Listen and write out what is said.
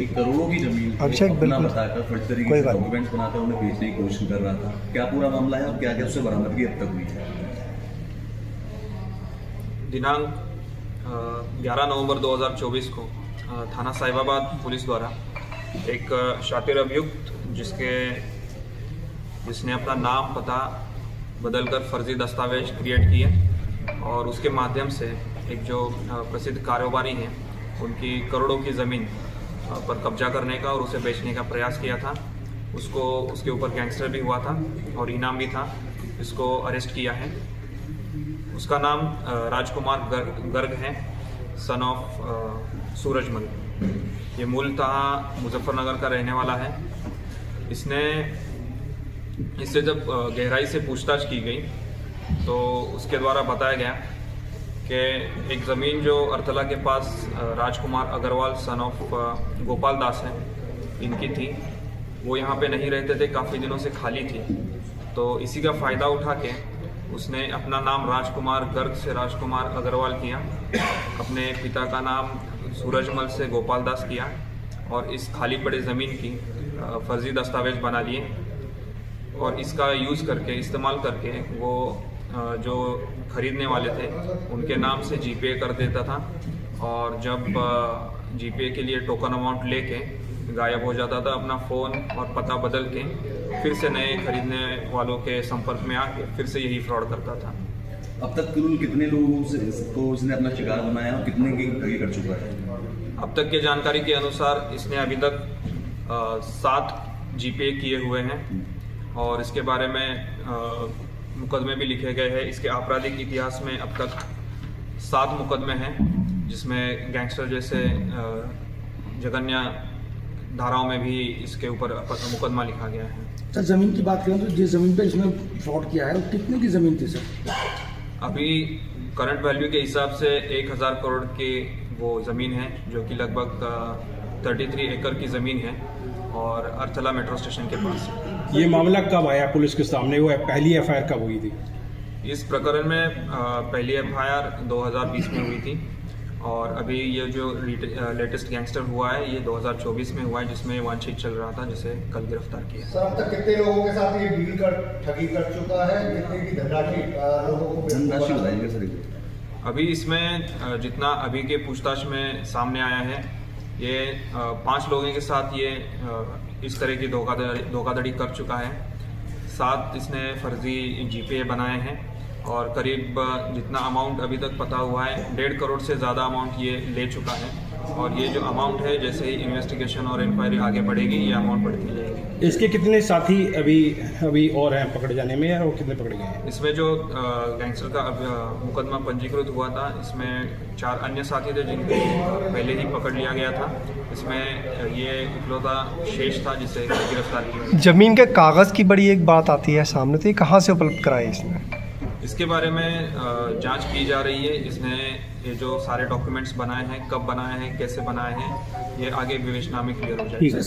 करोड़ों की जमीन अभिषेक अपना बताकर फर्जी तरीके से डॉक्यूमेंट्स बनाकर उन्हें बेचने की कोशिश कर रहा था। क्या पूरा मामला है और क्या क्या उससे बरामदगी अब तक हुई है? दिनांक 11 नवंबर 2024 को थाना साहिबाबाद पुलिस द्वारा एक शातिर अभियुक्त जिसने अपना नाम पता बदलकर फर्जी दस्तावेज क्रिएट किए और उसके माध्यम से एक जो प्रसिद्ध कारोबारी हैं उनकी करोड़ों की ज़मीन पर कब्जा करने का और उसे बेचने का प्रयास किया था। उसके ऊपर गैंगस्टर भी हुआ था और इनाम भी था। इसको अरेस्ट किया है। उसका नाम राजकुमार गर्ग है, सन ऑफ सूरजमल। ये मूलतः मुजफ्फरनगर का रहने वाला है। इससे जब गहराई से पूछताछ की गई तो उसके द्वारा बताया गया कि एक ज़मीन जो अरतला के पास राजकुमार अग्रवाल सन ऑफ गोपाल दास है इनकी थी, वो यहाँ पे नहीं रहते थे, काफ़ी दिनों से खाली थी। तो इसी का फ़ायदा उठा के उसने अपना नाम राजकुमार गर्ग से राजकुमार अग्रवाल किया, अपने पिता का नाम सूरजमल से गोपाल दास किया और इस खाली पड़े ज़मीन की फर्जी दस्तावेज बना लिए और इसका यूज़ करके इस्तेमाल करके वो जो खरीदने वाले थे उनके नाम से जीपे कर देता था और जब जीपे के लिए टोकन अमाउंट लेके गायब हो जाता था, अपना फ़ोन और पता बदल के फिर से नए खरीदने वालों के संपर्क में आके फिर से यही फ्रॉड करता था। अब तक कुल कितने लोगों से इसको इसने अपना शिकार बनाया और कितने की ठगी कर चुका है? अब तक के जानकारी के अनुसार इसने अभी तक 7 जीपे किए हुए हैं और इसके बारे में मुकदमे भी लिखे गए हैं। इसके आपराधिक इतिहास में अब तक 7 मुकदमे हैं जिसमें गैंगस्टर जैसे जघन्य धाराओं में भी इसके ऊपर मुकदमा लिखा गया है। सर, जमीन की बात करें तो जिस जमीन पे इसने फ्रॉड किया है वो कितने की जमीन थी सर? अभी करंट वैल्यू के हिसाब से 1000 करोड़ की वो ज़मीन है जो कि लगभग 33 एकड़ की ज़मीन है और अरथला मेट्रो स्टेशन के पास है। ये मामला कब आया पुलिस के सामने? वो पहली एफआईआर कब हुई थी? इस प्रकरण में पहली एफआईआर 2020 में हुई थी और अभी ये जो लेटेस्ट गैंगस्टर हुआ है ये 2024 में हुआ है जिसमें वांछित चल रहा था, जिसे कल गिरफ्तार किया। सर, अब तक कितने लोगों के साथ ये डील कर ठगी कर चुका है? कितने की धनराशि लोगों को धनराशि बताइएगा सर। अभी इसमें जितना अभी के पूछताछ में सामने आया है ये 5 लोगों के साथ ये इस तरह की धोखाधड़ी कर चुका है। 7 इसने फर्जी जीपे बनाए हैं और करीब जितना अमाउंट अभी तक पता हुआ है 1.5 करोड़ से ज़्यादा अमाउंट ये ले चुका है और ये जो अमाउंट है जैसे ही इन्वेस्टिगेशन और इंक्वायरी आगे बढ़ेगी ये अमाउंट बढ़ती जाएगी। इसके कितने साथी अभी और हैं पकड़े जाने में, या वो कितने पकड़े गए हैं? इसमें जो गैंगस्टर का मुकदमा पंजीकृत हुआ था इसमें 4 अन्य साथी थे जिनको पहले ही पकड़ लिया गया था। इसमें ये इकलौता शेष था जिसे गिरफ्तार किया। जमीन के कागज़ की बड़ी एक बात आती है सामने, तो ये कहाँ से उपलब्ध कराई इसने? इसके बारे में जांच की जा रही है। इसने ये जो सारे डॉक्यूमेंट्स बनाए हैं, कब बनाए हैं, कैसे बनाए हैं, ये आगे विवेचना में क्लियर हो जाएगा।